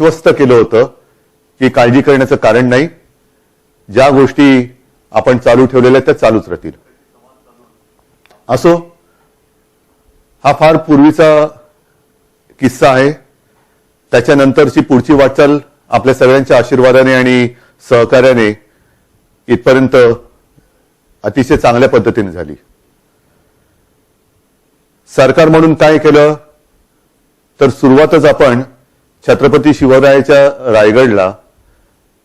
आश्वस्त केलं होतं की काळजी करण्याचं कारण नाही, ज्या गोष्टी आपण चालू ठेवलेल्या त्या चालूच राहतील. असो, हा फार पूर्वीचा किस्सा आहे. त्याच्यानंतरची पुढची वाटचाल आपल्या सगळ्यांच्या आशीर्वादाने आणि सहकार्याने इथपर्यंत अतिशय चांगल्या पद्धतीने झाली. सरकार म्हणून काय केलं तर सुरुवातच आपण छत्रपती शिवरायाच्या रायगडला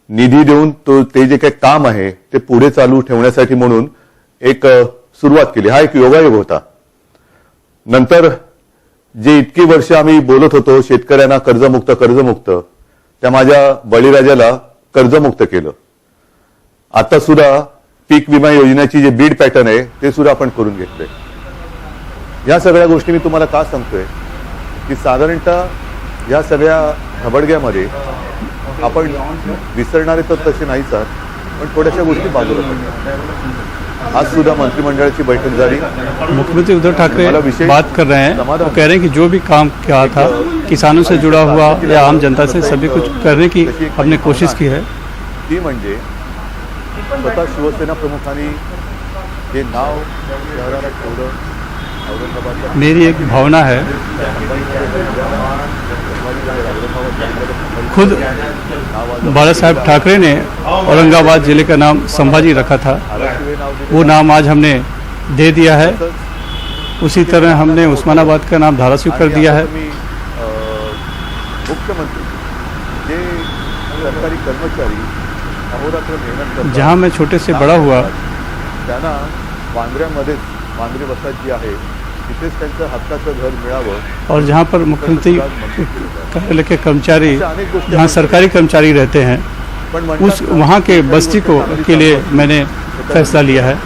निधी देऊन ते जे काही काम आहे ते पुढे चालू ठेवण्यासाठी म्हणून एक सुरुवात केली. हा एक योगायोग होता. नंतर जे इतकी वर्ष आम्ही बोलत होतो शेतकऱ्यांना कर्जमुक्त कर्जमुक्त, त्या माझ्या बळीराजाला कर्जमुक्त केलं. आता सुद्धा पीक विमा योजनेची जे बीड पॅटर्न आहे ते सुद्धा आपण करून घेतलंय. या सगळ्या गोष्टी मी तुम्हाला का सांगतोय की साधारणतः या सगळ्या धबडग्यामध्ये आपण विसरणारे तर तसे नाहीच आहात, पण थोड्याशा गोष्टी बाजूला पडल्या. आज सुद्धा मंत्रिमंडळाची बैठक झाली. मुख्यमंत्री उद्धव ठाकरे बात कर रहे हैं, वो कह रहे हैं कि जो भी काम किया था किसानों से जुड़ा हुआ या आम जनता से सभी कुछ करने की हमने कोशिश की है. ती म्हणजे स्वतः शिवसेना प्रमुखांनी हे नाव शहराला ठेवलं. मेरी एक भावना है, खुद बाला साहब ठाकरे ने औरंगाबाद जिले का नाम संभाजी रखा था, वो नाम आज हमने दे दिया है. उसी तरह हमने उस्मानाबाद का नाम धाराशिव कर दिया है. मुख्यमंत्री जे सरकारी कर्मचारी अहोरात्र मेहनत करतात, जहाँ मैं छोटे से बड़ा हुआ, त्यांना वांद्र्यामध्ये वांद्रे वसाहत जी आहे तिथेच त्यांचं हक्काचं घर मिळावं. और जहाँ पर मुख्यमंत्री कार्यालय के कर्मचारी, जहाँ सरकारी कर्मचारी रहते हैं, उस वहाँ के बस्ती को के लिए मैंने फैसला लिया है.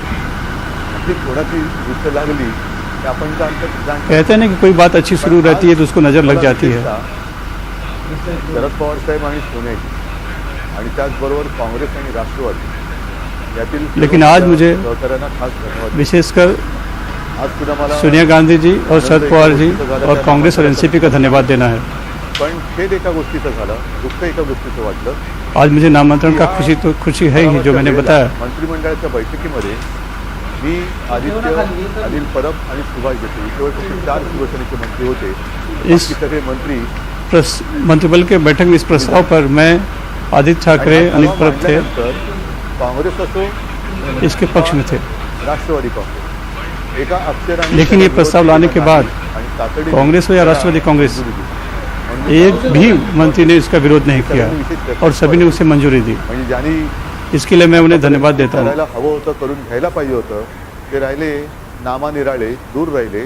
कहते हैं ना कि कोई बात अच्छी शुरू रहती है तो उसको नजर लग जाती है. शरद पवार साहेब आणि सोनिया आणि त्याचबरोबर काँग्रेस आणि राष्ट्रवादी यातील, लेकिन आज मुझे विशेषकर सोनिया गांधी जी और शरद पवार जी और कांग्रेस और एनसीपी का धन्यवाद देना है. पण खेद एका गोष्टीचं झालं, दुःख एका गोष्टीचं वाटलं. आज मुझे नामांतरण का खुशी है ही, जो मैंने बताया. मंत्रिमंडळाच्या बैठकीमध्ये मी आदित्य, अनिल परब आणि सुभाष देशमुख केवळ फक्त 4 शिवसेनेचे मंत्री होते. इस सगळे मंत्री मंत्रिमंडल के बैठक में इस प्रस्ताव पर मैं, आदित्य ठाकरे, अनिल परब थे, कांग्रेस असो इसके पक्ष में थे. राष्ट्रवादी काँग्रेस एका अक्षराने, लेकिन ये प्रस्ताव लाने के बाद कांग्रेस हो या राष्ट्रवादी कांग्रेस, एक भी मंत्री ने इसका विरोध नहीं किया और सभी ने उसे मंजूरी दी. म्हणजे ज्यांनी इसके लिए मैं उन्हें धन्यवाद देता हूँ. करायला हवं होतं, करून घ्यायला पाहिजे होतं, ते राहिले नामानिराळे, दूर राहिले.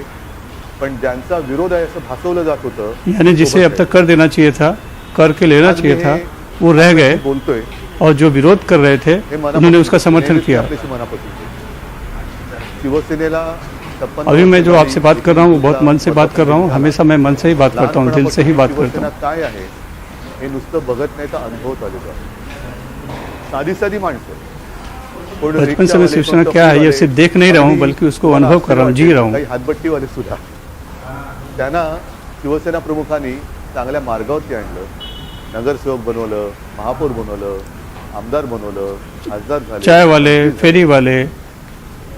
पण ज्यांचा विरोध आहे असं भासवलं जात होतं, यानी जिसे अब तक कर देना चाहिए था, करके लेना चाहिए था, वो रह गए. बोलतोय और जो विरोध कर रहे थे उन्होंने उसका समर्थन किया. शिवसेनेला अभी मैं जो आपसे बात कर रहा हूँ बहुत मन से बात कर रहा हूँ. हमेशा मैं मन से ही बात करता हूँ, दिल से ही बात करता हूँ. काय आहे हे नुसतं बघत नाही तर अनुभवत आलेलं आहे. साधी साधी माणसं. बचपन से मैं शिवसेना क्या है ये सिर्फ देख नहीं रहा हूँ, बल्कि उसको अनुभव कर रहा हूँ, जी रहा हूँ. काही हातभट्टीवाले सुद्धा त्यांना शिवसेना प्रमुखांनी चांगल्या मार्गावरती आणलं. नगरसेवक बनवलं, महापौर बनवलं, आमदार बनवलं, खासदार झाले. चाय वाले, फेरी वाले,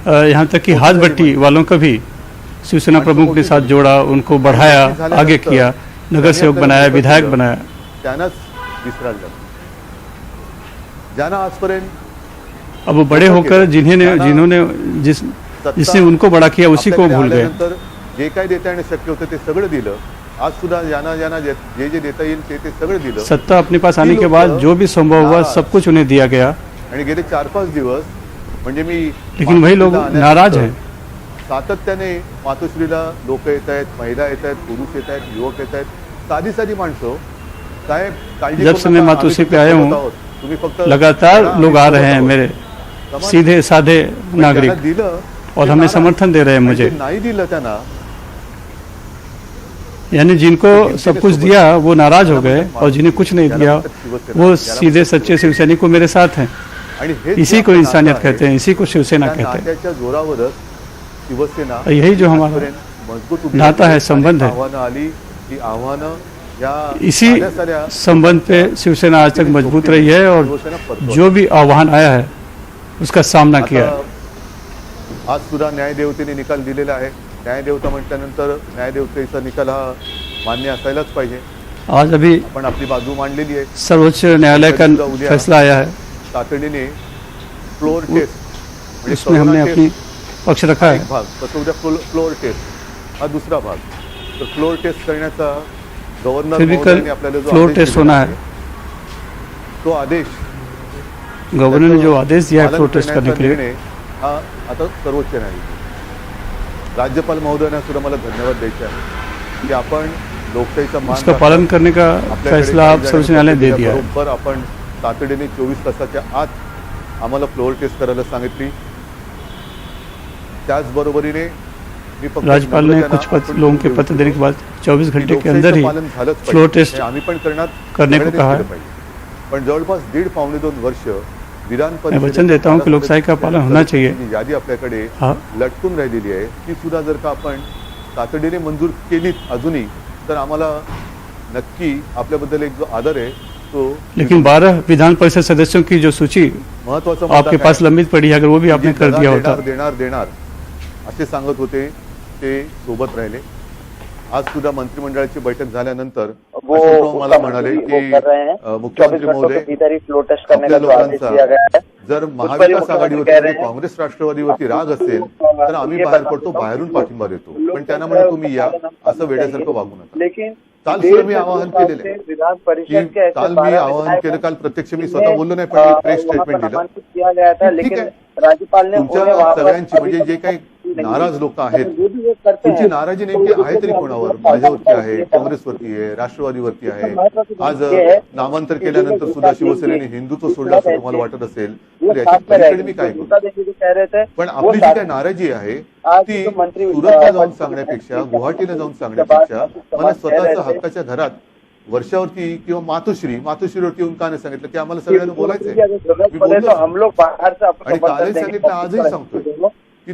यहाँ तक कि हाथ भट्टी वालों का भी शिवसेना प्रमुख ने साथ जोड़ा, उनको बढ़ाया, आगे किया, नगर सेवक बनाया, विधायक बनाया. त्यांनाच विसरायला ज्यांना आजपर्यंत, अब वो बड़े होकर जिन्होंने जिसने उनको बड़ा किया उसी को भूल गए. जे काही देता येणं शक्य होतं ते सगळं दिलं. आज सुद्धा ज्यांना जे जे देता येईल ते सगळं दिलं. सत्ता अपने पास आने के बाद जो भी संभव हुआ सब कुछ उन्हें दिया गया. आणि गेले 4-5 दिवस म्हणजे मी, लेकिन वही लोग नाराज हैं. सातत्याने मातोश्रीला लोक येत आहेत, महिला येत आहेत, पुरुष येत आहेत, युवक येत आहेत, साधी साधी माणसं. साहेब काळजी, जब से मैं मातोश्री पे आया हूँ लगातार लोग आ रहे हैं, मेरे सीधे साधे नागरिक, दिलं और हमें समर्थन दे रहे हैं. मुझे नाही दिलं त्यांना, यानी जिनको सब कुछ दिया वो नाराज हो गए, और जिन्हें कुछ नहीं दिया वो सीधे सच्चे शिवसैनिक मेरे साथ हैं. इसी को इंसानियत कहते हैं, इसी को शिवसेना कहते हैं. जोरावरच शिवसेना, यही जो हमारा नाता है, संबंध है. आव्हानं आली, ती आव्हानं या इसी साऱ्या साऱ्या संबंध पे शिवसेना आज तक मजबूत रही है और शिवसेना पत्तो जो भी आह्वान आया है उसका सामना किया है। आता आज सुद्धा न्यायदेवतेने निकाल दिलेला आहे. न्यायदेवता म्हटल्यानंतर न्यायदेवतेचा निकाल हा मान्य असायलाच पाहिजे. आज अभी आपण आपली बाजू मांडलेली आहे. सर्वोच्च न्यायालय का फैसला आया है, तातडीने फ्लोर टेस्ट उसमें हमने अपनी पक्ष रखा है। एक भाग तसं उद्या फ्लोर टेस्ट हा दुसरा भाग. तर फ्लोर टेस्ट करण्याचा गव्हर्नर फिर भी कल महोदयांनी आपल्याला जो फ्लोर आदेश टेस्ट दिलेला होना आहे, है। तो आदेश गवर्नर ने जो आदेश दिया है पालन फ्लोर टेस्ट करने करण्याचा के लिए, निर्णय हा आता सर्वोच्च न्यायालय. राज्यपाल महोदयांना सुद्धा मला धन्यवाद द्यायचे आहे की आपण लोकशाहीचा मान उसका राखत पालन करने का आपल्याकडे फैसला आप काही सर्वोच्च न्यायालय ने दे जणांच्या दिया है। बरोबर आपण तातडीने 24 तासाच्या आत आम्हाला फ्लोअर टेस्ट करायला सांगितली. त्याचबरोबरीने मी फक्त राज्यपाल ने नम्रतेनं कुछ आपण लोगों के बोलू पत्र देने के बाद 24 की घंटे के अंदर लोकशाहीचं ही पालन झालंच पाहिजे. फ्लोर टेस्ट हे आम्ही पण करणार करने को सगळ्यांनीच कहा है। केलं पाहिजे. पण जवळपास 1.5-2 वर्ष विधान मैं परिषदेच्या वचन देता हूं कि लोकशाही का पालन होना चाहिए। जी यादी आपल्याकडे हाँ, लटकून राहिलेली आहे ती सुद्धा जर का आपण तातडीने मंजूर केलीत अजूनही तर आम्हाला नक्की आपल्याबद्दल एक जो आदर आहे तो लेकिन 12 विधान परिषद सदस्यों की जो सूची महत्वाचा मुद्दा आपके काय? पास लंबित पड़ी है, अगर वो भी आपने जे कर देणार, दिया होता। देणार देणार असे सांगत होते ते सोबत राहिले. आज सुद्धा मंत्रिमंडळाची बैठक झाल्यानंतर वो अशोकराव मला म्हणाले वो की कर रहे हैं। 24 मुख्यमंत्री घंटों के महोदय भीतर ही फ्लो टेस्ट करने का आपल्या जो आदेश लोकांचा दिया गया है जर उस पर महाविकास मुख्यमंत्री आघाडीवरती कह म्हणजे रहे हैं काँग्रेस राष्ट्रवादीवरती राग असेल तर आम्ही ये बाहेर बता पडतो, देता हूं बाहेरून कि पाठिंबा देतो. पण लोकतंत्र त्यांना म्हणे तुम्ही या पालन असं वेड्यासारखं चाहिए। वागू नका. लेकिन काल देश सुद्धा मी में आवाहन दो साल केलेलं से आहे विधान की परिषद के ऐसे काल मी 12 आवाहन विधायक केलं. हैं काल प्रत्यक्ष मी जिन्हें, स्वतः बोललो नाही पण मी प्रेस वहाँ पर स्टेटमेंट दिलं. नामांकित किया गया था, ठीक लेकिन आहे. राज्यपाल ने तुमच्या उन्हें वहाँ पर सगळ्यांची अभी म्हणजे जे तक काही नहीं नाराज दी। लोक आहेत जो भी वो करते तुमची हैं, नाराजी तो नेमकी वो आहे तरी उसमें कोणावर? अपना माझ्यावरती आहे, ये काँग्रेसवरती आहे, राष्ट्रवादीवरती आहे. आज ये है नामांतर कि केल्यानंतर जो सुद्धा लोग शिवसेनेने देंगे, हिंदुत्व सोडलं असं तुम्हाला वाटत असेल वो तर याची साथ में पलीकडे रहेंगे। मी काय जो करू? जूता देंगे जो कह रहे थे पण वो आपली जी साथ काय नाराजी आहे आज ती जो मंत्री सुरतला जाऊन मंत्री सांगण्यापेक्षा हैं, गुवाहाटीला जाऊन उसके सांगण्यापेक्षा बाद मला समाज कह रहे स्वतःच्या थे हक्काच्या घरात वर्षावरती किंवा मातोश्रीवरती येऊन का नाही सांगितलं की आम्हाला सगळ्यांना बोलायचंय. कि अगर जरूरत मी पड़े बोललो तो हम लोग बाहर से आपको आणि समर्थन कालही देंगे। सांगितलं, आजही सांगतोय की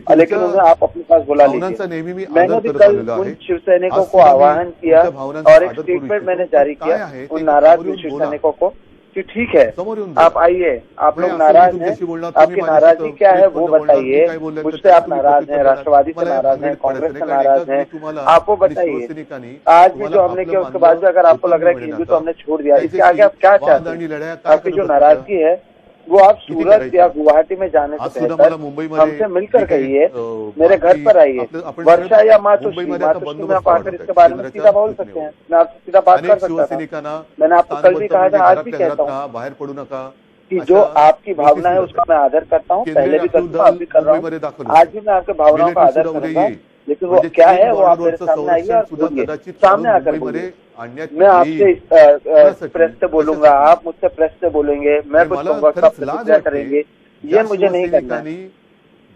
लेकिन तुमच्या उन्हें आप अपने पास बुला भावनांचा लीजिए। नेहमी मी मैंने आदर भी करत कल आलेलो उन आहे. शिवसैनिकों आज को सुद्धा मी आह्वान किया तुमच्या भावनांचा और एक आदर करू स्टेटमेंट इच्छितो. मैंने जारी काय किया आहे ते उन नाराज समोर येऊन बोला. शिवसैनिकों को कि ठीक है समोर येऊन बोला. आप आइए, आप मैं लोग असं नाराज हैं, तुमच्याशी बोलणार, तुम्ही आपकी माझ्याशी नाराजगी तर क्या है प्रेस वो मध्ये बोलणार, बताइए। मी काय बोलले मुझसे तर आप तुम्ही नाराज कशी हैं, करणार? राष्ट्रवादी से मला नाराज हैं, भानगडीत कांग्रेस पडायचं से नाही. नाराज एकदा हैं, मी तुम्हाला आप वो आणि बताइए। शिवसैनिकांनी आज भी तुम्हाला जो हमने आपलं किया उसके मानलं बाद भी अगर आपको होतं लग रहा है कि म्हणून हिंदू तो आता हमने छोड़ दिया, इसके त्याच्याशी आगे आप क्या वाद चाहते आणि लढाया हैं? काय आपकी जो करत नाराजगी है वो आप किती सूरत करायची? या गुवाहाटी में जाने आज से सुद्धा बेहतर मला मुंबईमध्ये हमसे मिलकर जे काही, कहिए, मेरे घर बाकी पर आइए। आपलं- आपण वर्षा सगळे या मातोश्री, मुंबईमध्ये आता मातोश्री में बंदोबस्त आप आकर वाढत इसके आहे. बारे में केंद्राच्या सीधा बोल सकते सूचनेवर. हैं, मैं आपसे सीधा बात अनेक कर सकता था। शिवसैनिकांना मैंने आपको कल भी कहा था, आज भी घरातल्या कहता घरात हूँ राहा, बाहेर पडू नका कि अशा जो आपकी भावना है नोटीस उसका मैं आदर करता हूँ, केंद्रीय पहले भी राखीव करता हूँ, अब भी दल कर रहा मुंबईमध्ये हूँ। दाखल होतं. आज भी मैं आपके भावनाओं का आदर मिलिटरी करूंगा, सुद्धा उद्या लेकिन वो म्हणजे क्या चीन है वो आप मेरे बॉर्डरवरचं सामने आइए संरक्षण और सुद्धा बोलिए, कदाचित सामने आकर मुंबईमध्ये बोलिए। आणण्यात मैं आपसे येईल. प्रेस से बोलूंगा, आप मुझसे प्रेस से बोलेंगे, मैं कुछ मला कहूंगा, सब खरंच लाज प्रतिक्रिया वाटते करेंगे, ज्या ये मुझे नहीं करना है। शिवसैनिकांनी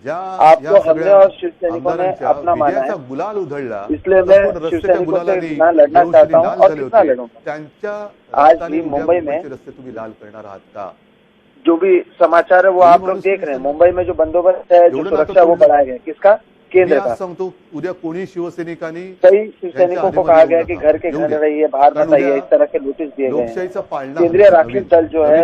ज्या आपको या हमने सगळ्या और शिवसैनिकों ने आमदारांच्या अपना माना है, विजयाचा गुलाल उधळला, इसलिए मैं संपूर्ण रस्ते त्या शिवसैनिकों से गुलालाने ना लड़ना जेवढे चाहता हूं लाल और झाले कितना होते, लढूं। त्यांच्या आज रक्ताने भी उद्या मुंबई में मुंबईचे रस्ते तुम्ही लाल करणार आहात का? जो भी समाचार है वो यही आप लोग माणूस देख रहे हैं। तुम्ही मुंबई में जो बंदोबस्त है, जो एवढं नातं सुरक्षा वो तोडलं. बढ़ाया गया, किसका? मी केंद्र आज का। सांगतो उद्या कोणी शिवसैनिकांनी कई शिवसैनिकों को कहा गया कि घर के घर रहिए, बाहर मत आइए, इस तरह के नोटिस दिए गए हैं। लोकशाहीचा पाळणा केंद्रीय राखीव दल जो है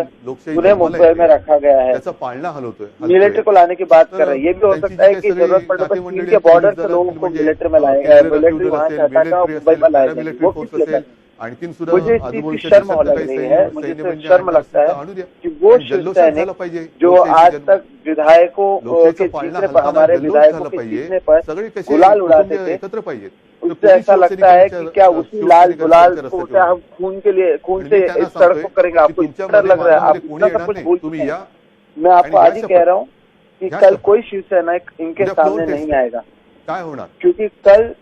उन्हें मुंबई में रखा गया है, त्याचा पाळणा हलवतोय. मिलिट्री को लाने की बात कर रहे हैं। ये भी हो सकता है कि जरूरत पड़े तो चीन के बॉर्डर से लोगों को मिलिट्री में लाएगा, मिलिट्री वहां से हटाकर मुंबई में लाएगा, वो किस लिए करना? आणखीन सुद्धा मुझे इस चीज की आजूबाजूच्या शर्म देशातलं लग काही रही सैन्य- है, मुझे सैन्य सिर्फ म्हणजे शर्म लगता है आणू द्या. कि वो आणि जल्लोषात झालं शिवसैनिक पाहिजे. जो लोकशाहीचा आज जन्म. तक विधायकों लोकशाहीचा के पाळणा जीतने पर, हलताना हमारे जल्लोष विधायकों झाला के पाहिजे. जीतने पर सगळे कसे गुलाल उड़ाते कुटुंबीय थे, एकत्र पाहिजेत. उससे ऐसा लगता है कि क्या उसी लाल गुलाल को क्या हम खून के लिए, खून से इस सड़क को करेंगे? आपको इतना डर लग रहा है, आप इतना सब कुछ भूल तुम्ही चुके या हैं। मैं आपको आणि आज ही या कह रहा हूँ कि या कल शपथ. कोई शिवसैनिक इनके उद्या सामने फ्लोर नहीं टेस्ट. आएगा, काय होणार? क्योंकि कल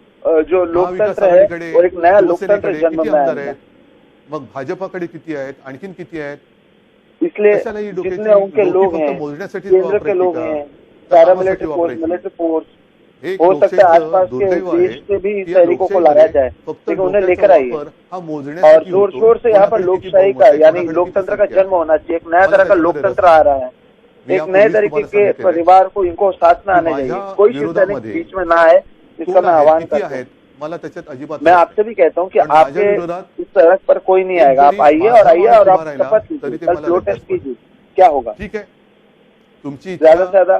जो लोकतंत्र है महाविकास वो एक नया आघाडीकडे, लोकतंत्र शिवसेनेकडे जन्म किती में आमदार आएगा। आहेत? मग भाजपाकडे किती आहेत? आणखीन किती आहेत? इसलिए कशाला ही डोक्याची जितने उनके डोकी लोग फक्त हैं, मोजण्यासाठी केंद्र के वापरायची लोग का? हैं, का पैरामिलिट्री कामासाठी फोर्स, वापरायची? मिलिट्री फोर्स, एक हो सकता है लोकशाहीचं आसपास के दुर्दैव आहे देश से भी की या सैनिकों को लोकशाहीमध्ये लाया जाए, फक्त लेकिन उन्हें डोक्याचा लेकर आइए। वापर हा और मोजण्यासाठी जोर होतो. शोर से यहाँ पर कोणाकडे किती लोकशाही बहुमत का आहे, यानी कोणाकडे लोकतंत्र किती का संख्या जन्म होना चाहिए, एक नया मला तरह का त्याच्यामध्ये लोकतंत्र रस आ रहा है, मी एक यापूर्वीच नए तरीके तुम्हाला के सांगितलेलं आहे. परिवार को इनको साथ में आने माझ्या चाहिए। कोई शिवसैनिक विरोधामध्ये बीच में ना आए, इसका कोण मैं आहे, आह्वान किती करता हूँ। आहेत? मला त्याच्यात अजिबात मैं आपसे भी कहता हूँ कि पण माझ्या आपके विरोधात इस सड़क पर कोई नहीं आएगा, आप आइए और आप शपथ तरी लीजिए, ते कल मला फ्लो रद्द टेस्ट कीजिए, क्या होगा? ठीक आहे तुमची ज्यादा से ज्यादा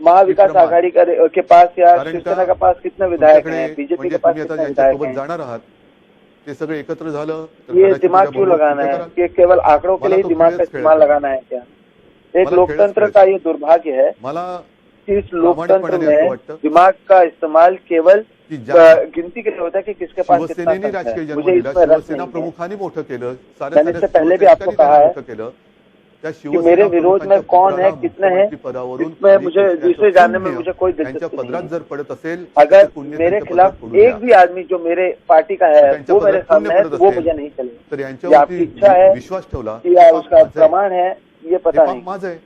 महाविकास विक्रम आघाड़ी के पास या कारण शिवसेना का के पास कितने विधायक तुमच्याकडे हैं, बीजेपी म्हणजे के पास तुम्ही आता कितने विधायक ज्यांच्यासोबत हैं? जाणार आहात ते सगळे एकत्र झालं तर ये कदाचित दिमाग उद्या क्यों बहुमत लगाना सिद्ध है कराल. कि केवल आंकड़ों के मला लिए तो दिमाग का खेळच इस्तेमाल खेळायचा. लगाना है क्या? एक मला लोकतंत्र खेळच का ये दुर्भाग्य है मला कि इस लोकतंत्र प्रामाणिकपणाने असं में वाटतं दिमाग का इस्तेमाल केवल की ज्या गिनती के लिए होता है कि किसके पास कितना शिवसेनेने संख्या राजकीय है. जन्म मुझे दिला, इसमें रस शिवसेना नहीं है. प्रमुखांनी मोठं केलं, मैंने इससे पहले भी आपको कहा है मोठं केलं. त्या कि शिवसेना मेरे विरोध में प्रमुखांच्या कौन है, पुत्राला कितने हैं, मुख्यमंत्री पदावरून इसमें खाली मुझे खेचण्याचं जिसे जानने में पुण्य मुझे कोई त्यांच्या दिलचस्पी पदरात नहीं जर पडत असेल अगर तर पुण्य मेरे त्यांच्या खिलाफ पदरात पडू द्या. एक भी आदमी जो मेरे पार्टी का है त्यांच्या वो मेरे पदरात सामने पुण्य है पडत तो वो असेल मुझे नहीं चले. तर ये यांच्यावरती आपकी इच्छा है विश्वास ठेवला कि ते उसका पाप माझं आहे. प्रमाण है ये ते पता पाप नहीं. माझं आहे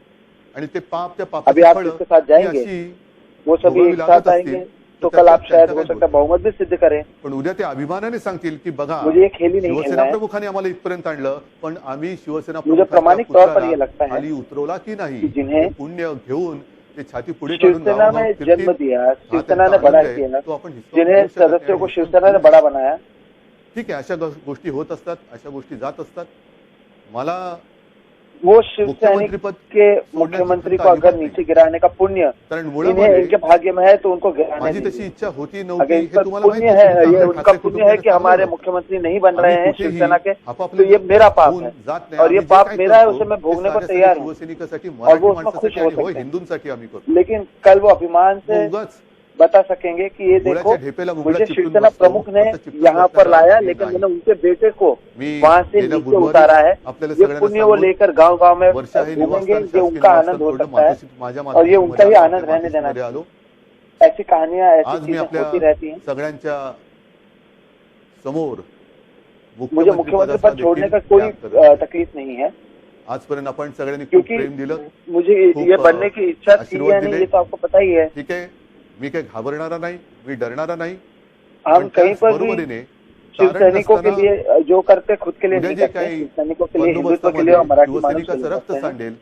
आणि ते पाप त्या अभी पापाची आप फळं जिसके साथ ही जाएंगे अशी वो सभी भोगावी एक लागत साथ आएंगे असतील तो तर कल आप त्याच्यात शायद त्यांचं हो काय सकता है बोलतो. बहुमत भी सिद्ध करें. पण उद्या ते अभिमानाने सांगतील की बघा मुझे ये खेल ही नहीं खेलना शिवसेना है. प्रमुखांनी आम्हाला इथपर्यंत आणलं पण आम्ही शिवसेना मुझे प्रामाणिक तौर पर ये लगता है खाली उतरवला की नाही कि जिन्हें ते पुण्य घेऊन ते छाती पुढे काढून शिवसेना गावागाव में फिरतील. जन्म दिया, हा शिवसेना त्यांचा ने बड़ा आनंद आहे. किया, तो आपण हिसकावून जिन्हें घेऊ शकत नाही सदस्यों को आणि शिवसेना ने बड़ा बनाया. ठीक आहे अशा गोष्टी होत असतात, अशा गोष्टी जात असतात. मला वो शिवसैनिक मुख्यमंत्री पद के मुख्यमंत्री को अगर नीचे गिराने का पुण्य कारण इन्हें मुळामध्ये इनके भाग्य में है तो उनको गिराने माझी तशी दीजिए. इच्छा होती अगर नव्हती इस हे पर तुम्हाला पुण्य माहिती है, आहे. ये चांगल्या उनका ठाकरे पुण्य है कि कुटुंबाने हमारे चांगलं मुख्यमंत्री नहीं बन रहे हैं आम्ही कुठेही शिवसेना के, आपापले तो ये मेरा पाप होऊन है जात नाही. और ये आम्ही जे पाप काही मेरा है करतो, उसे मैं ते भोगने को साऱ्या तैयार हूँ. शिवसैनिकासाठी और मराठी वो उसमें खुश माणसासाठी हो आणि होय सकते हैं. हिंदूंसाठी आम्ही करतो. लेकिन कल वो अभिमान से उगाच बता सकेंगे कि ये देखो गुळाच्या ढेपेला गुगळा मुझे चिपटून शिवसेना बसतो, प्रमुख ने फक्त चिपटून यहाँ पर बसणारा लाया, मी लेकिन नाही. मैंने उनके बेटे को मी वहाँ से गेल्या नीचे बुधवारी उतारा है. आपल्याला ये सगळ्यांना पुण्य वो सांगून लेकर गांव गांव में वर्षा हे घूमेंगे, निवासस्थान ये उनका आनंद हो सकता है माझ्या और ये उनका ही आनंद रहने देना मातृश्रीमध्ये आलो. ऐसी कहानियां ऐसी आज मी चीजें आपल्या होती रहती हैं. सगळ्यांच्या समोर मुझे मुख्यमंत्री पद छोड़ने का कोई तकलीफ नहीं है आजपर्यंत आपण सगळ्यांनी खूप क्योंकि प्रेम दिलं. मुझे खूप ये बनने की इच्छा थी आशीर्वाद या नहीं दिले. ये तो आपको पता ही है. ठीक आहे मी काही घाबरणारा नाही, मी डरणारा नाही. हम पण कहीं पर भी बरोबरीने शिवसैनिकों के लिए जो करते खुद के लिए उद्या नहीं जे करते, काही शिवसैनिकों के लिए, हिंदुत्व के लिए और मराठी मानव के शिवसैनिकाचं लिए रक्त करते हैं. सांडेल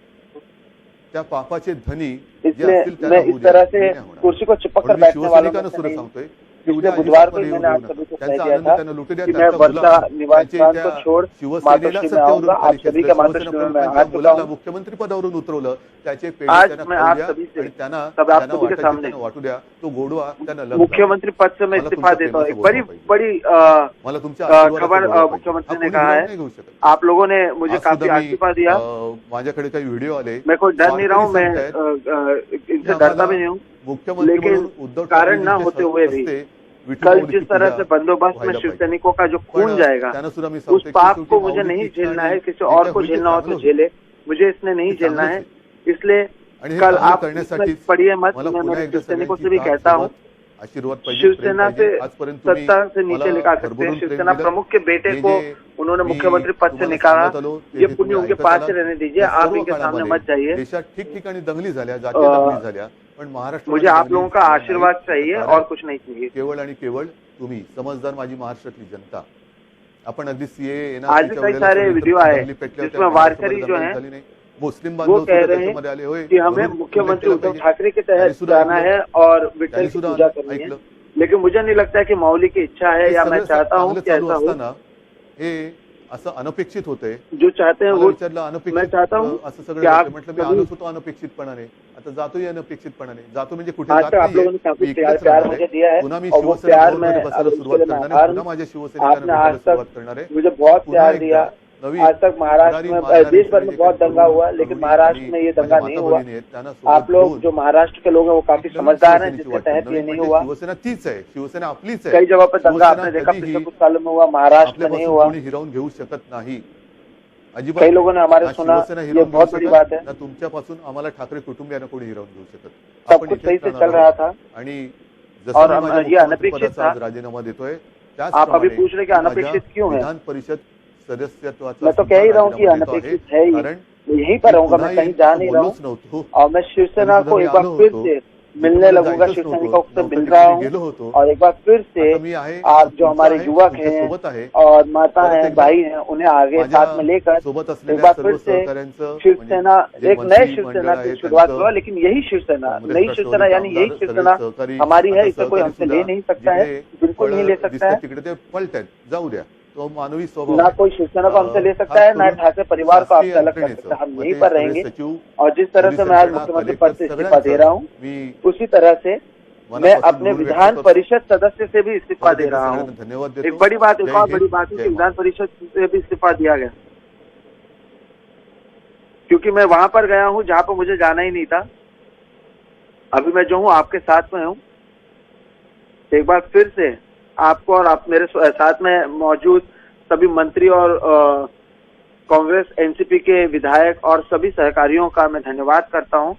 त्या पापाचे धनी जे इसलिए असतील त्यांना मैं होऊ इस द्या. तरह मी से नाही होणार. कुर्सी को चिपक कर पण मी बैठने वालों में शिवसैनिकांना से सुद्धा नहीं. सांगतोय की पिछले उद्या बुधवार को ही अजिबात मैंने मध्ये आप येऊ सभी को नका. कह त्यांचा दिया आनंद था त्यांना लुटू द्या. कि मैं त्यांच्या वर्षा मुलाला, निवास त्यांच्या स्थान को त्या छोड़ शिवसेनेला मातोश्री में सत्तेवरून आऊंगा. आप खाली सभी खेचलं, के मातोश्री शिवसेना में मैं प्रमुखांच्या आ चुका मुलाला हूँ. मुख्यमंत्री पदावरून उतरवलं त्याचे पेढे आज त्यांना मैं खाऊ आप द्या सभी से, आणि त्यांना सब आप त्यांना सभी के वाटायचे सामने त्यांना वाटू द्या. तो गोडवा त्यांना लग मुख्यमंत्री पद से मैं मला इस्तीफा तुमच्या देता हूँ. एक प्रेमाचं बड़ी बोलणं बड़ी मला तुमच्या आशीर्वादाचं खबर बोलणं पाहिजे. मुख्यमंत्री हा ने कोणी कहा विरोध है. नाही घेऊ शकत. आप लोगों ने मुझे आज काफी सुद्धा मी, आशीर्वाद दिया. माझ्याकडे काही व्हिडिओ आले. मैं कोई डर नहीं रहा हूँ, मैं सांगतायत इनसे डरता भी नहीं हूँ. मुख्यमंत्री लेकिन म्हणून उद्धव कारण ना ठाकरेंचे होते हुए भी हस्ते विठू कल माऊलीची जिस तरह पूजा से बंदोबस्त में व्हायला पाहिजे. शिवसैनिकों का जो खून पण जाएगा, त्यांना सुद्धा मी उस सांगतोय की पाप शेवटी को मुझे माऊलीची नहीं इच्छा झेलना आणि है. किसी जे और काय को होईल ते झेलना हो चांगलं तो होईल. झेले, मुझे इसने नहीं ते झेलना चांगलंच है. आहे. इसलिए आणि हे कल चांगलं आप करण्यासाठी इसमें पढ़िए मत. मला मैं पुन्हा मेरे एकदा शिवसैनिकों से सगळ्यांची भी कहता हूँ, आशीर्वाद पाहिजे, शिवसेना प्रेम से पाहिजे. आजपर्यंत तुम्ही सत्ता से नीचे मला निकाल सकते हैं. भरभरून प्रेम शिवसेना दिलं. प्रमुख के बेटे हे को जे उन्होंने मी मुख्यमंत्री पद से तुम्हाला निकाला. सांगत आलो, ते ये जे पुण्य तुम्ही उनके ऐकत पास आलात, से रहने दीजिए. ते आप सर्व इनके सामने काळामध्ये मत जाइए. देशात ठिकठिकाणी दंगली झाल्या, जातीय दंगली झाल्या, पण महाराष्ट्र मुझे आप लोगों का आशीर्वाद चाहिए और कुछ नहीं चाहिए. केवळ आणि केवळ तुम्ही समजदार माझी महाराष्ट्रातली जनता. आपण अगदी सीए आज कई सारे वीडियो आए जिसमें वारकरी जो हैं मुस्लिम वो बांधव कह सुद्धा रहे त्याच्यामध्ये आले. होय, हैं कि हमें म्हणून मुख्यमंत्री केलं उद्धव पाहिजे. ठाकरे के त्यांनी तहत सुद्धा जाना ऐकलं. है और विठ्ठल त्यांनी की सुद्धा पूजा करनी है. ऐकलं. लेकिन मुझे नहीं लगता है कि मौली की इच्छा है या मैं सगळं चाहता हूँ चांगलं कि चालू ऐसा हो. असताना हे असं अनपेक्षित होतंय. जो चाहते हैं मला वो विचारलं मैं अनपेक्षित चाहता हूं असं सगळं कि आप घडलं. म्हटलं मी कभी- आलोच होतो अनपेक्षितपणाने, आता जातोय अनपेक्षितपणाने. जातो म्हणजे कुठे आज जात तक आप नाहीये. लोगों ने काफी मी प्यार इकडेच प्यार राहणार मुझे आहे. दिया है पुन्हा मी और वो शिवसेना प्यार भवनमध्ये मैं बसायला अब सुरुवात उसके लिए करणार आहे. आभार पुन्हा हूं. माझ्या शिवसैनिकांना आपने आज भेटायला सुरुवात तक करणार आहे. मुझे बहुत पुन्हा प्यार एकदा दिया. नवी आज तक महाराष्ट्र उदारी में मारणारी देश भर में सगळी बहुत जे दंगा हुआ, लेकिन तरुणी महाराष्ट्र आणि में ये माझ्या दंगा नहीं हुआ. माताभगिनी आहेत, त्यांना सोबत आप लोग घेऊन जो महाराष्ट्र के लोग हैं वो काफी एक नवीन समझदार हैं, शिवसेनेची जिसके वाटचाल. तहत ये नवीन नहीं म्हणजे हुआ. शिवसेना तीच आहे, शिवसेना आपलीच आहे. कई जगह पर दंगा शिवसेना आपने देखा कधीही पिछले कुछ सालों में हुआ, महाराष्ट्र में नहीं आपल्यापासून हुआ. कोणी हिरावून घेऊ शकत नाही. अजिबात कई लोगों ने हमारे ना सुना, शिवसेना ये हिरावून बहुत घेऊ बड़ी शकत, बात है. ना तुमच्यापासून आम्हाला ठाकरे कुटुंबियांना कोणी हिरावून घेऊ शकत. सब आपण कुछ इथेच सही से राहणार चल रहा आहोत. था आणि और जसं मी माझ्या ये मुख्यमंत्री अनपेक्षित पदाचा था. आज राजीनामा देतोय, आप त्याचप्रमाणे अभी पूछ रहे कि माझ्या अनपेक्षित क्यों है? विधान परिषद सदस्यत्वाचा मैं तो कह ही रहा हूँ कि राजीनामा देतो अनपेक्षित आहे. है ही. कारण मैं यहीं पर रहूंगा, मैं पुन्हा कहीं जा नहीं रहा बोललोच हूँ. नव्हतो. और मैं शिवसेना तरी को सुद्धा एक मी बार आलो फिर होतो. से मिलने लगूंगा, शिव सैनिकों से मिल रहा हूँ और एक बार फिर से आप जो हमारे युवक हैं और माता हैं, भाई हैं, उन्हें आगे साथ में लेकर एक बार फिर से शिवसेना, एक नए शिवसेना की शुरुआत हुआ। लेकिन यही शिवसेना, नई शिवसेना यानी यही शिवसेना हमारी है, इसे कोई हमसे ले नहीं सकता है, बिल्कुल नहीं ले सकता है। जाऊ द्या, तो मानवी स्वभाव ना कोई शिवसेना को हमसे ले सकता है, ना ठाकरे परिवार को आपसे अलग कर सकता है। हम यहीं पर रहेंगे और जिस तरह से मैं आज मुख्यमंत्री पद से इस्तीफा दे रहा हूँ, उसी तरह से मैं अपने विधान परिषद सदस्य से भी इस्तीफा दे रहा हूँ। एक बड़ी बात, एक और बड़ी बात है कि विधान परिषद से भी इस्तीफा दिया गया, क्योंकि मैं वहां पर गया हूँ जहां पर मुझे जाना ही नहीं था। अभी मैं जो हूँ आपके साथ में हूँ। एक बार फिर से आपको और आप मेरे साथ में मौजूद सभी मंत्री और कांग्रेस एनसीपी के विधायक और सभी सहकारियों का मैं धन्यवाद करता हूं।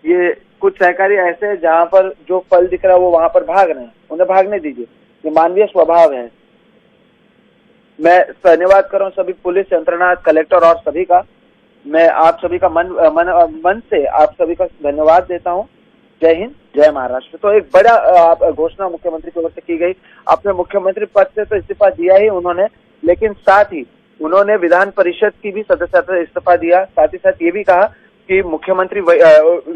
ये कुछ सहकारी ऐसे हैं जहां पर जो फल दिख रहा है वो वहां पर भाग रहे हैं, उन्हें भागने दीजिए, ये मानवीय स्वभाव है। मैं धन्यवाद कर रहा हूं सभी पुलिस यंत्रणा, कलेक्टर और सभी का। मैं आप सभी का मन से आप सभी का धन्यवाद देता हूं। जय हिंद, जय महाराष्ट्र। तो एक बड़ा घोषणा मुख्यमंत्री की ओर से की गई। अपने मुख्यमंत्री पद से तो इस्तीफा दिया ही उन्होंने, लेकिन साथ ही उन्होंने विधान परिषद की भी सदस्यता से इस्तीफा दिया। साथ ही साथ ये भी कहा कि मुख्यमंत्री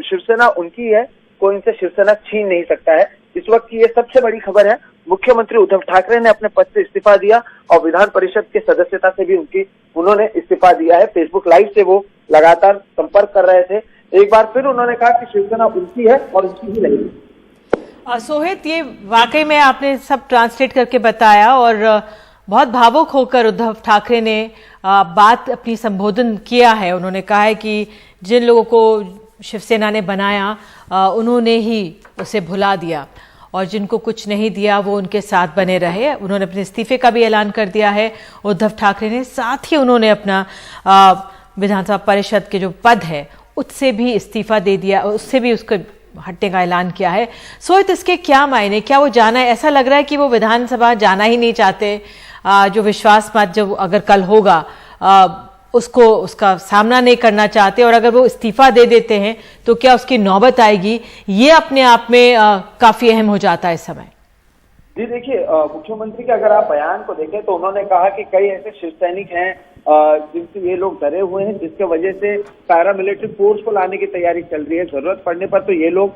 शिवसेना उनकी है, कोई इनसे शिवसेना छीन नहीं सकता है। इस वक्त की ये सबसे बड़ी खबर है, मुख्यमंत्री उद्धव ठाकरे ने अपने पद से इस्तीफा दिया और विधान परिषद के सदस्यता से भी उन्होंने इस्तीफा दिया है। फेसबुक लाइव से वो लगातार संपर्क कर रहे थे। एक बार फिर उन्होंने कहा कि शिवसेना उनकी है और उनकी ही रहेगी। सोहित, ये वाकई में आपने सब ट्रांसलेट करके बताया और बहुत भावुक होकर उद्धव ठाकरे ने बात अपनी संबोधन किया है। उन्होंने कहा है कि जिन लोगों को शिवसेना ने बनाया उन्होंने ही उसे भुला दिया और जिनको कुछ नहीं दिया वो उनके साथ बने रहे। उन्होंने अपने इस्तीफे का भी ऐलान कर दिया है उद्धव ठाकरे ने। साथ ही उन्होंने अपना विधानसभा परिषद के जो पद है उससे भी इस्तीफा दे दिया, उससे भी उसको हटने का ऐलान किया है। सोहित, इसके क्या मायने, क्या वो जाना है? ऐसा लग रहा है कि वो विधानसभा जाना ही नहीं चाहते। जो विश्वास मत जो अगर कल होगा उसको उसका सामना नहीं करना चाहते और अगर वो इस्तीफा दे देते हैं तो क्या उसकी नौबत आएगी, ये अपने आप में काफी अहम हो जाता है इस समय। जी देखिए, मुख्यमंत्री के अगर आप बयान को देखें तो उन्होंने कहा कि कई ऐसे शिव सैनिक हैं जिनसे ये लोग डरे हुए हैं, जिसके वजह से पैरामिलिट्री फोर्स को लाने की तैयारी चल रही है। जरूरत पड़ने पर तो ये लोग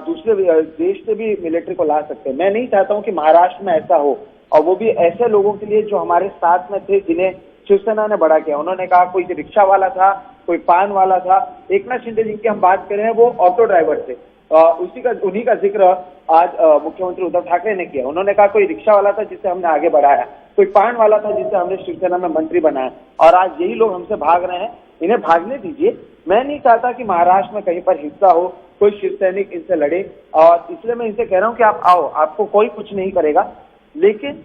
दूसरे देश से भी मिलिट्री को ला सकते हैं। मैं नहीं चाहता हूं कि महाराष्ट्र में ऐसा हो, और वो भी ऐसे लोगों के लिए जो हमारे साथ में थे, जिन्हें शिवसेना ने बड़ा किया। उन्होंने कहा कोई रिक्शा वाला था, कोई पान वाला था। एकनाथ शिंदे जिनकी हम बात कर रहे हैं वो ऑटो ड्राइवर थे। उन्हीं का जिक्र आज मुख्यमंत्री उद्धव ठाकरे ने किया। उन्होंने कहा कोई रिक्शा वाला था जिसे हमने आगे बढ़ाया, कोई पान वाला था जिसे हमने शिवसेना में मंत्री बनाया, और आज यही लोग हमसे भाग रहे हैं। इन्हें भागने दीजिए। मैं नहीं चाहता कि महाराष्ट्र में कहीं पर हिस्सा हो, कोई शिव सैनिक इनसे लड़े, और इसलिए मैं इनसे कह रहा हूं कि आप आओ, आपको कोई कुछ नहीं करेगा। लेकिन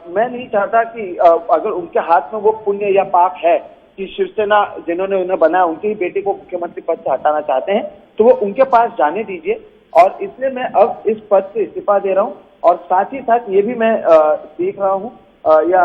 मैं नहीं चाहता कि अगर उनके हाथ में वो पुण्य या पाप है कि शिवसेना जिन्होंने उन्हें बनाया उनकी ही बेटी को मुख्यमंत्री पद से हटाना चाहते हैं, तो वो उनके पास जाने दीजिए। और इसलिए मैं अब इस पद से इस्तीफा दे रहा हूं। और साथ ही साथ ये भी मैं देख रहा हूं, या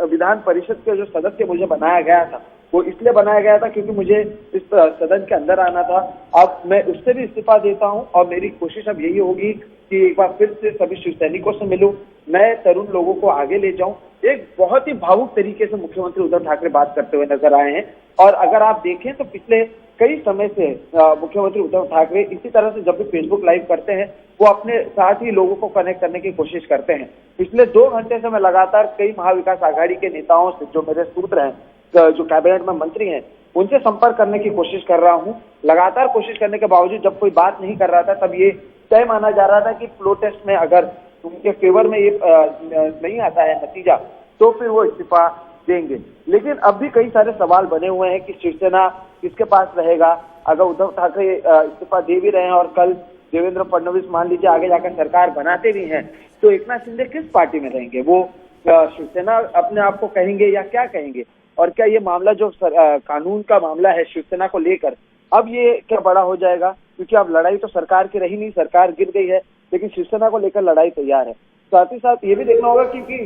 विधान परिषद के जो सदस्य मुझे बनाया गया था वो इसलिए बनाया गया था क्योंकि मुझे इस सदन के अंदर आना था। अब मैं उससे भी इस्तीफा देता हूं और मेरी कोशिश अब यही होगी कि एक बार फिर से सभी शिव सैनिकों से मिलूं, नए तरुण लोगों को आगे ले जाऊं। एक बहुत ही भावुक तरीके से मुख्यमंत्री उद्धव ठाकरे बात करते हुए नजर आए हैं। और अगर आप देखें तो पिछले कई समय से मुख्यमंत्री उद्धव ठाकरे इसी तरह से जब भी फेसबुक लाइव करते हैं वो अपने साथ ही लोगों को कनेक्ट करने की कोशिश करते हैं। पिछले 2 घंटे से मैं लगातार कई महाविकास आघाड़ी के नेताओं से, जो मेरे सूत्र हैं, जो कैबिनेट में मंत्री हैं, उनसे संपर्क करने की कोशिश कर रहा हूं। लगातार कोशिश करने के बावजूद जब कोई बात नहीं कर रहा था तब ये तय माना जा रहा था कि फ्लो टेस्ट में अगर उनके फेवर में ये नहीं आता है नतीजा तो फिर वो इस्तीफा देंगे। लेकिन अब भी कई सारे सवाल बने हुए हैं कि शिवसेना किसके पास रहेगा। अगर उद्धव ठाकरे इस्तीफा दे भी रहे हैं और कल देवेंद्र फडणवीस मान लीजिए आगे जाकर सरकार बनाते भी हैं, तो एकनाथ शिंदे किस पार्टी में रहेंगे? वो शिवसेना अपने आप को कहेंगे या क्या कहेंगे? और क्या ये मामला जो कानून का मामला है शिवसेना को लेकर, अब ये क्या बड़ा हो जाएगा? क्योंकि अब लड़ाई तो सरकार की रही नहीं, सरकार गिर गई है, लेकिन शिवसेना को लेकर लड़ाई तैयार है। साथ ही साथ ये भी देखना होगा क्योंकि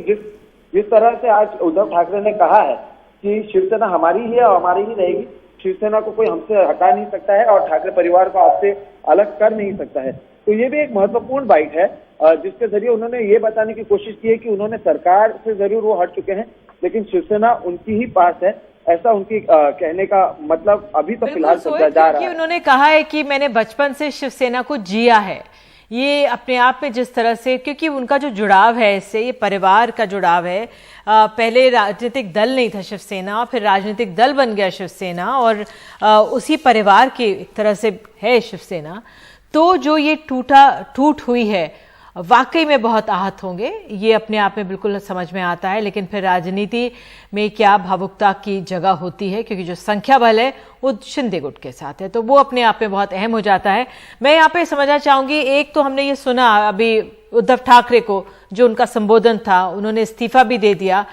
जिस तरह से आज उद्धव ठाकरे ने कहा है कि शिवसेना हमारी ही है और हमारी ही रहेगी, शिवसेना को कोई हमसे हटा नहीं सकता है और ठाकरे परिवार को आपसे अलग कर नहीं सकता है। तो ये भी एक महत्वपूर्ण बाइट है जिसके जरिए उन्होंने ये बताने की कोशिश की है कि उन्होंने सरकार से जरूर वो हट चुके हैं, लेकिन शिवसेना उनकी ही पास है, ऐसा उनकी कहने का मतलब अभी तो फिलहाल समझा जा रहा है। उन्होंने कहा है कि मैंने बचपन से शिवसेना को जिया है। ये अपने आप में जिस तरह से, क्योंकि उनका जो जुड़ाव है इससे, ये परिवार का जुड़ाव है। पहले राजनीतिक दल नहीं था शिवसेना, फिर राजनीतिक दल बन गया शिवसेना और उसी परिवार की एक तरह से है शिवसेना। तो जो ये टूट हुई है, वाकई में बहुत आहत होंगे, ये अपने आप में बिल्कुल समझ में आता है। लेकिन फिर राजनीति में क्या भावुकता की जगह होती है, क्योंकि जो संख्या बल है वो शिंदे गुट के साथ है, तो वो अपने आप में बहुत अहम हो जाता है। मैं यहाँ पे समझना चाहूंगी, एक तो हमने ये सुना अभी उद्धव ठाकरे को, जो उनका संबोधन था, उन्होंने इस्तीफा भी दे दिया।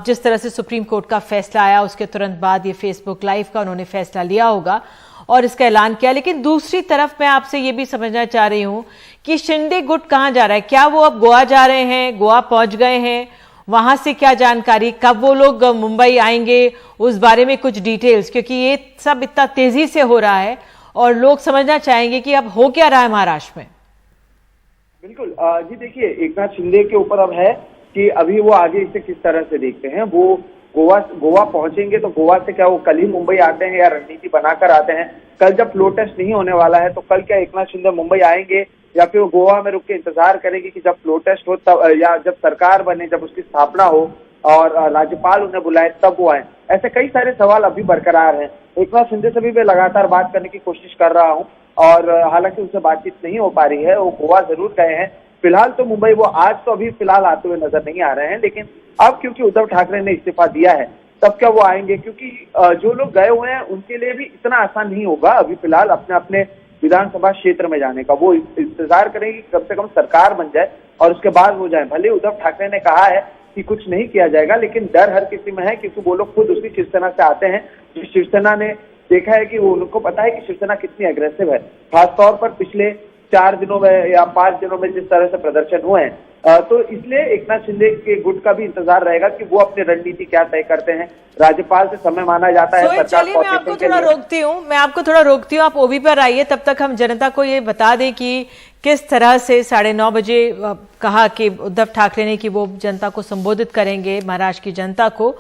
जिस तरह से सुप्रीम कोर्ट का फैसला आया उसके तुरंत बाद ये फेसबुक लाइव का उन्होंने फैसला लिया होगा और इसका ऐलान किया। लेकिन दूसरी तरफ मैं आपसे ये भी समझना चाह रही हूं कि शिंदे गुट कहां जा रहा है? क्या वो अब गोवा जा रहे हैं, गोवा पहुंच गए हैं? वहां से क्या जानकारी, कब वो लोग मुंबई आएंगे, उस बारे में कुछ डिटेल्स, क्योंकि ये सब इतना तेजी से हो रहा है और लोग समझना चाहेंगे कि अब हो क्या रहा है महाराष्ट्र में। बिल्कुल जी, देखिए एकनाथ शिंदे के ऊपर अब है कि अभी वो आगे इसे किस तरह से देखते हैं। वो गोवा पहुंचेंगे तो गोवा से क्या वो कल ही मुंबई आते हैं या रणनीति बनाकर आते हैं? कल जब फ्लो टेस्ट नहीं होने वाला है तो कल क्या एकनाथ शिंदे मुंबई आएंगे या फिर वो गोवा में रुक के इंतजार करेंगे कि जब फ्लो टेस्ट हो तब, या जब सरकार बने, जब उसकी स्थापना हो और राज्यपाल उन्हें बुलाए तब वो आए? ऐसे कई सारे सवाल अभी बरकरार हैं। एकनाथ शिंदे से भी मैं लगातार बात करने की कोशिश कर रहा हूँ और हालांकि उनसे बातचीत नहीं हो पा रही है। वो गोवा जरूर गए हैं, फिलहाल तो मुंबई वो आज तो अभी फिलहाल आते हुए नजर नहीं आ रहे हैं। लेकिन अब क्योंकि उद्धव ठाकरे ने इस्तीफा दिया है तब क्या वो आएंगे, क्योंकि जो लोग गए हुए हैं उनके लिए भी इतना आसान नहीं होगा अभी फिलहाल अपने अपने विधानसभा क्षेत्र में जाने का। वो इंतजार करेंगे कि कम से कम सरकार बन जाए और उसके बाद वो जाए। भले उद्धव ठाकरे ने कहा है कि कुछ नहीं किया जाएगा, लेकिन डर हर किसी में है, क्योंकि वो लोग खुद उसी शिवसेना से आते हैं। जो शिवसेना ने देखा है कि वो उनको पता है कि शिवसेना कितनी अग्रेसिव है, खासतौर पर पिछले 4 दिनों में या 5 दिनों में जिस तरह से प्रदर्शन हुए हैं। तो इसलिए एकनाथ शिंदे के गुट का भी इंतजार रहेगा कि वो अपनी रणनीति क्या तय करते हैं। राज्यपाल से समय माना जाता है। चलिए मैं आपको थोड़ा रोकती हूँ, आप ओबी पर आइए, तब तक हम जनता को ये बता दें कि किस तरह से 9:30 बजे कहा कि उद्धव ठाकरे ने कि वो जनता को संबोधित करेंगे, महाराष्ट्र की जनता को,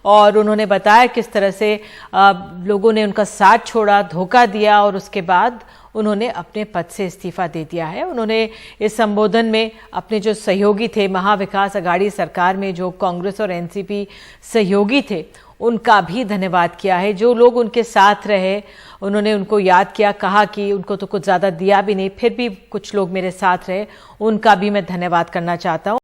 और उन्होंने बताया किस तरह से लोगों ने उनका साथ छोड़ा, धोखा दिया और उसके बाद उन्होंने अपने पद से इस्तीफा दे दिया है। उन्होंने इस संबोधन में अपने जो सहयोगी थे महाविकास अघाड़ी सरकार में, जो कांग्रेस और एनसीपी सहयोगी थे, उनका भी धन्यवाद किया है। जो लोग उनके साथ रहे उन्होंने उनको याद किया, कहा कि उनको तो कुछ ज्यादा दिया भी नहीं, फिर भी कुछ लोग मेरे साथ रहे, उनका भी मैं धन्यवाद करना चाहता हूं।